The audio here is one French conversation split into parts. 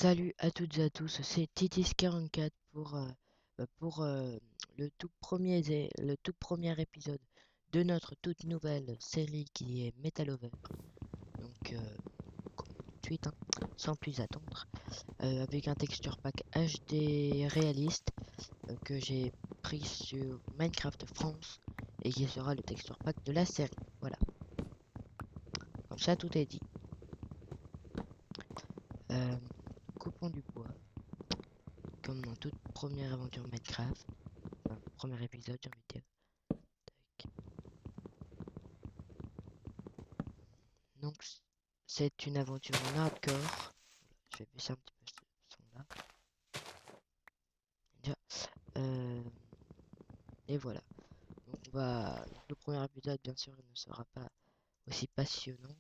Salut à toutes et à tous, c'est Titis44 pour le tout premier épisode de notre toute nouvelle série qui est Metalover. Donc, tout de suite, hein, sans plus attendre, avec un texture pack HD réaliste que j'ai pris sur Minecraft France et qui sera le texture pack de la série. Voilà, comme ça tout est dit. Euh, Coupons du bois, comme dans toute première aventure Minecraft. Enfin, premier épisode, j'ai envie de dire. Tac. Donc, c'est une aventure en hardcore. Je vais baisser un petit peu ce son là. Déjà. Euh, et voilà. Donc, le premier épisode, bien sûr, il ne sera pas aussi passionnant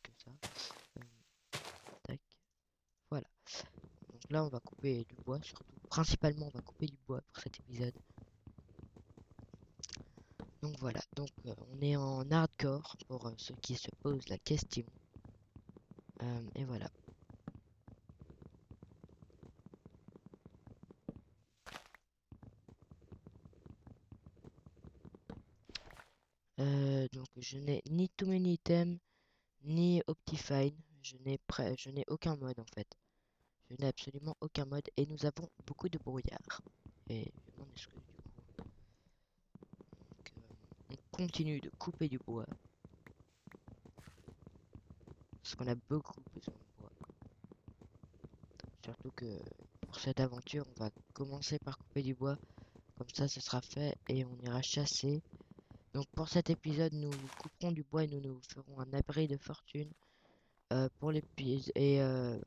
que ça. Tac. Voilà. Donc là, on va couper du bois, surtout. Principalement, on va couper du bois pour cet épisode. Donc voilà. Donc, on est en hardcore pour ceux qui se posent la question. Et voilà. Donc je n'ai ni too many items ni Optifine. Je n'ai aucun mode en fait. Je n'ai absolument aucun mode et nous avons beaucoup de brouillard. Et je m'en excuse du coup. Donc, on continue de couper du bois parce qu'on a beaucoup besoin de bois. Surtout que pour cette aventure, on va commencer par couper du bois. Comme ça, ce sera fait et on ira chasser. Donc pour cet épisode, nous couperons du bois et nous nous ferons un abri de fortune. Pour l'épisode et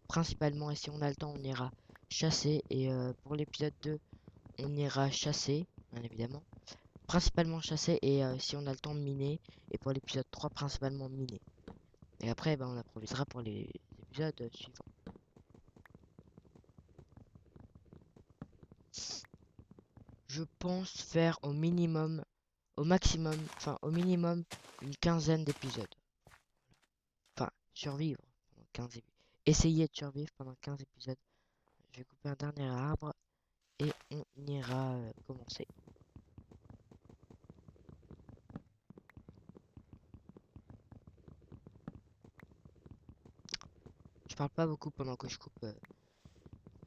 principalement, et si on a le temps, on ira chasser. Et pour l'épisode 2, on ira chasser, bien évidemment. Principalement chasser et si on a le temps de miner. Et pour l'épisode 3, principalement miner. Et après, ben, on improvisera pour les épisodes suivants. Je pense faire au minimum une quinzaine d'épisodes. Enfin, survivre pendant 15 épisodes. Essayer de survivre pendant 15 épisodes. Je vais couper un dernier arbre et on ira commencer. Je parle pas beaucoup pendant que je coupe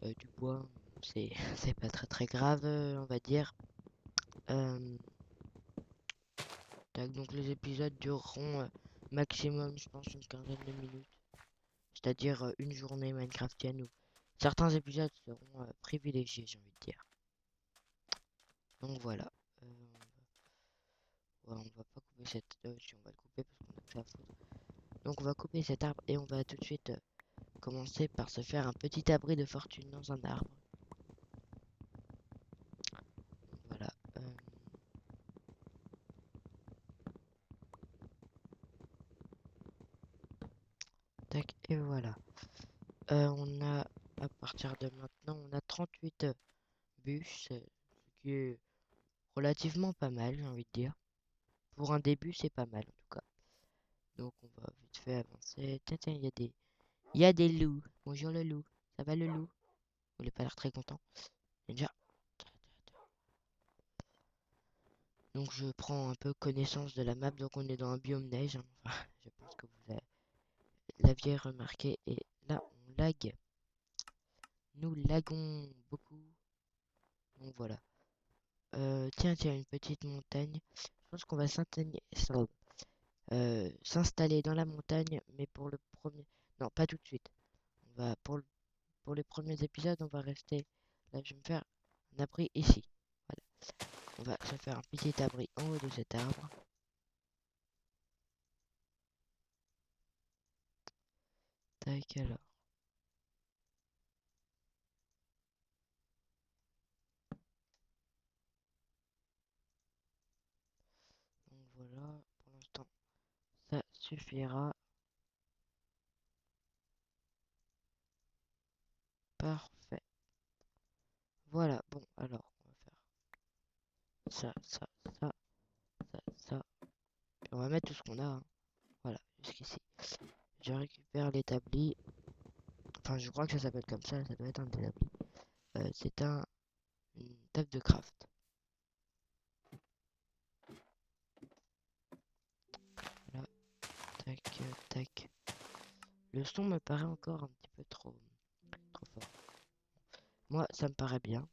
du bois. C'est c'est pas très grave, on va dire. Euh, donc les épisodes dureront maximum, je pense, une quinzaine de minutes. C'est-à-dire une journée Minecraftienne où certains épisodes seront privilégiés, j'ai envie de dire. Donc voilà. On va pas couper cette... si on va le couper parce qu'on a que ça à foutre. Donc on va couper cet arbre et on va tout de suite commencer par se faire un petit abri de fortune dans un arbre. Voilà. Tac, et voilà. On a, à partir de maintenant, on a 38 bûches, ce qui est relativement pas mal, j'ai envie de dire. Pour un début, c'est pas mal, en tout cas. Donc, on va vite fait avancer. Tiens, tiens, il y a des loups. Bonjour le loup. Ça va le loup? Il n'a pas l'air très content. Déjà. Donc, je prends un peu connaissance de la map. Donc, on est dans un biome neige, hein. Enfin, je pense que l'aviez remarqué. Et là, on lag. Nous lagons beaucoup. Donc, voilà. Tiens, une petite montagne. Je pense qu'on va s'installer dans la montagne, mais pour le premier... Non, pas tout de suite. On va, pour les premiers épisodes, on va rester... Là, je vais me faire un abri ici. Voilà. On va se faire un petit abri en haut de cet arbre. Tac, alors. Donc voilà, pour l'instant, ça suffira. Parfait. Voilà, bon, alors, on va faire ça. Puis on va mettre tout ce qu'on a, hein. Voilà, jusqu'ici. Je récupère l'établi. Enfin, je crois que ça s'appelle comme ça doit être un des applis. C'est une table de craft. Voilà, tac, tac. Le son me paraît encore un petit peu trop fort. Moi, ça me paraît bien.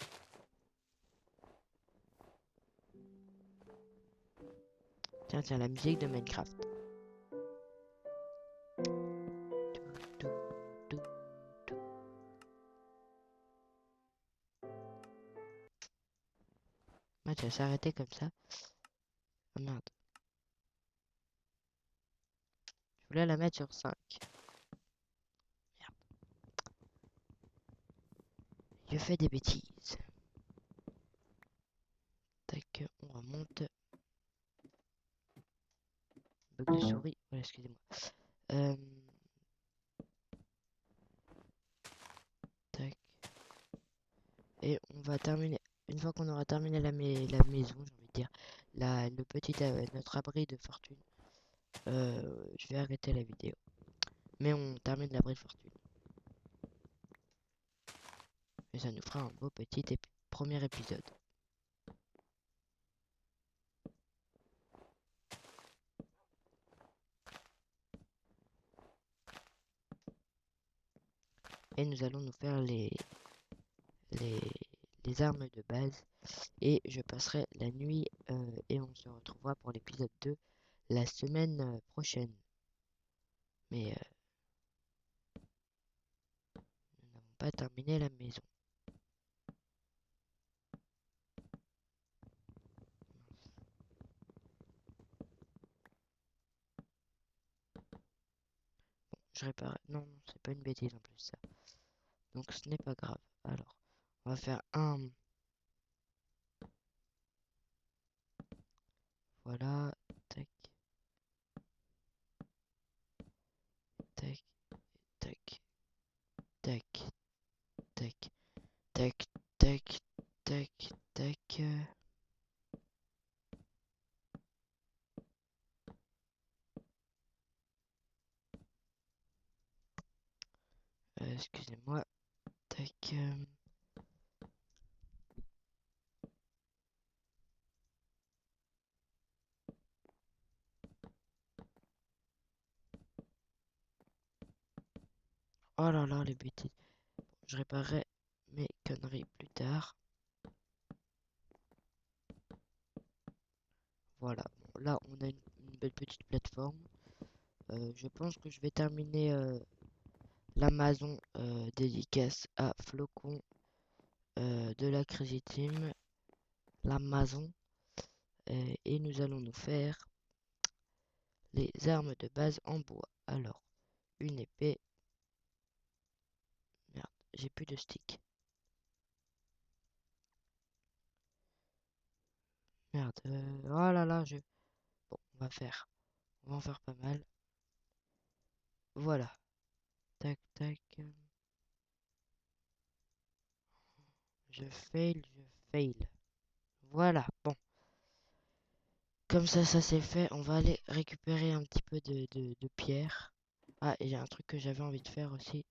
Tiens, tiens, la musique de Minecraft. Tout, tout, tout. Ah, tu vas s'arrêter comme ça. Oh merde. Je voulais la mettre sur 5. Merde. Je fais des bêtises. Tac, on remonte. Bug de souris. Voilà, excusez-moi. Tac. Et on va terminer. Une fois qu'on aura terminé la maison, j'ai envie de dire, notre abri de fortune, je vais arrêter la vidéo. Mais on termine l'abri de fortune. Et ça nous fera un beau petit premier épisode. Et nous allons nous faire les, les armes de base. Et je passerai la nuit et on se retrouvera pour l'épisode 2 la semaine prochaine. Mais nous n'avons pas terminé la maison. Je répare. Non, non, c'est pas une bêtise en plus ça. Donc ce n'est pas grave. Alors, on va faire un. Voilà. Tac, tac, tac, tac, tac, tac, tac, tac, tac. Excusez-moi. Tac. Oh là là, les bêtises. Je réparerai mes conneries plus tard. Voilà. Bon, là, on a une belle petite plateforme. Je pense que je vais terminer l'Amazon dédicace à Flocon de la Crazy Team. L'Amazon. Et nous allons nous faire les armes de base en bois. Alors, une épée. Merde, j'ai plus de stick. Merde. Oh là là, Bon, on va faire. On va en faire pas mal. Voilà. Tac, tac. Je fail, je fail. Voilà. Bon. Comme ça c'est fait. On va aller récupérer un petit peu de pierre. Ah, et j'ai un truc que j'avais envie de faire aussi.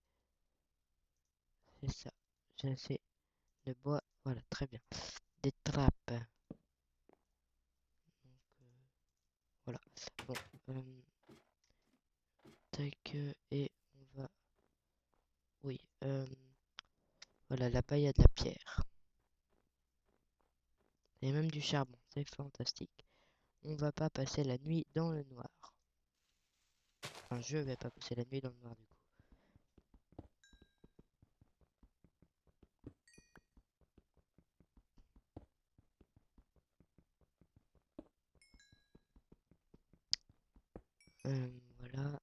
C'est ça. J'ai assez de bois. Voilà, très bien. Des trappes. Donc, voilà. Bon. Tac. Et on va... Oui. Voilà, là-bas, il y a de la pierre. Et même du charbon. C'est fantastique. On va pas passer la nuit dans le noir. Enfin, je vais pas passer la nuit dans le noir du coup. Voilà.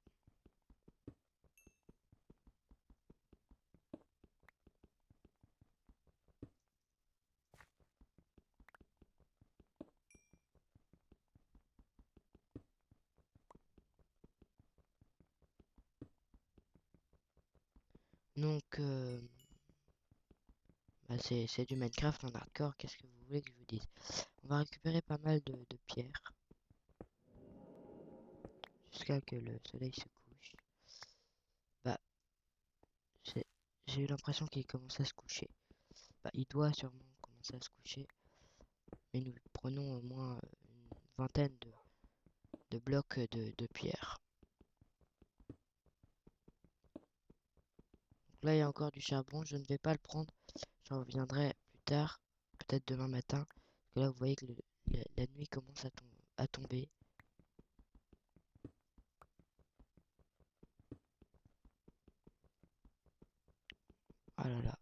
Donc, bah, c'est du Minecraft en hardcore. Qu'est-ce que vous voulez que je vous dise? On va récupérer pas mal de pierres. Jusqu'à que le soleil se couche. Bah, j'ai eu l'impression qu'il commençait à se coucher. Bah, il doit sûrement commencer à se coucher. Mais nous prenons au moins une vingtaine de blocs de pierre. Donc là, il y a encore du charbon. Je ne vais pas le prendre. J'en reviendrai plus tard, peut-être demain matin. Parce que là, vous voyez que la nuit commence à tomber. Ah là là.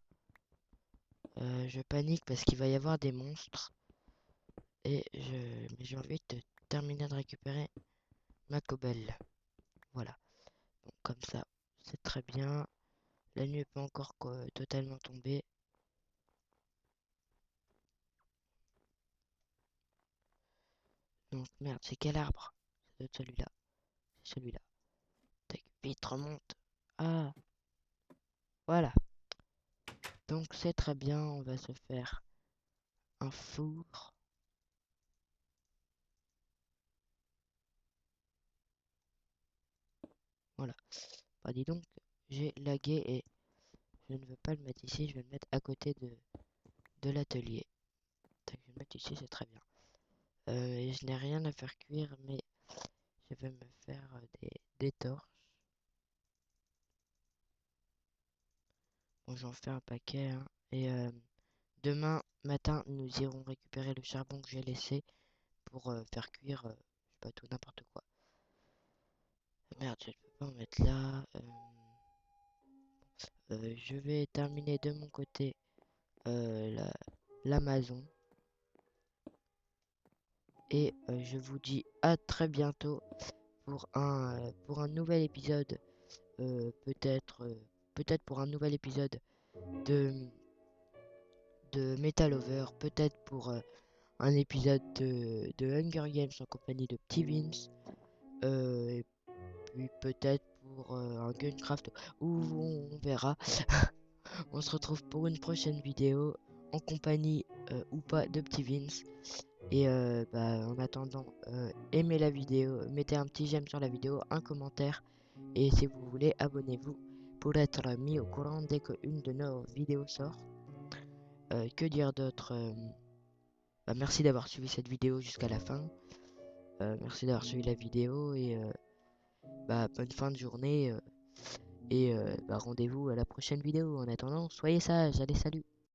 Je panique parce qu'il va y avoir des monstres. Mais j'ai envie de terminer de récupérer ma cobble. Voilà. Donc comme ça, c'est très bien. La nuit n'est pas encore totalement tombée. Donc merde, c'est quel arbre? Ça doit être celui-là. C'est celui-là. Tac, vite, remonte. Ah, voilà. Donc c'est très bien, on va se faire un four. Voilà. Bah dis donc, j'ai lagué et je ne veux pas le mettre ici, je vais le mettre à côté de l'atelier. Tac, je vais le mettre ici, c'est très bien. Et je n'ai rien à faire cuire, mais je vais me faire des torches. Bon, j'en fais un paquet, hein. Et demain matin, nous irons récupérer le charbon que j'ai laissé pour faire cuire, je sais pas tout, n'importe quoi. Merde, je ne peux pas en mettre là. Je vais terminer de mon côté l'Amazon. Et je vous dis à très bientôt pour un nouvel épisode. Peut-être pour un nouvel épisode de, de Metal Over. Peut-être pour un épisode de Hunger Games en compagnie de Petit Vince. Et puis peut-être pour un Gunecraft où on verra. On se retrouve pour une prochaine vidéo en compagnie ou pas de Petit Vince. Et bah, en attendant, aimez la vidéo, mettez un petit j'aime sur la vidéo, un commentaire. Et si vous voulez, abonnez-vous pour être mis au courant dès qu'une de nos vidéos sort. Que dire d'autre? Bah, merci d'avoir suivi cette vidéo jusqu'à la fin. Merci d'avoir suivi la vidéo et bah, bonne fin de journée. Et bah, rendez-vous à la prochaine vidéo. En attendant, soyez sages. Allez, salut!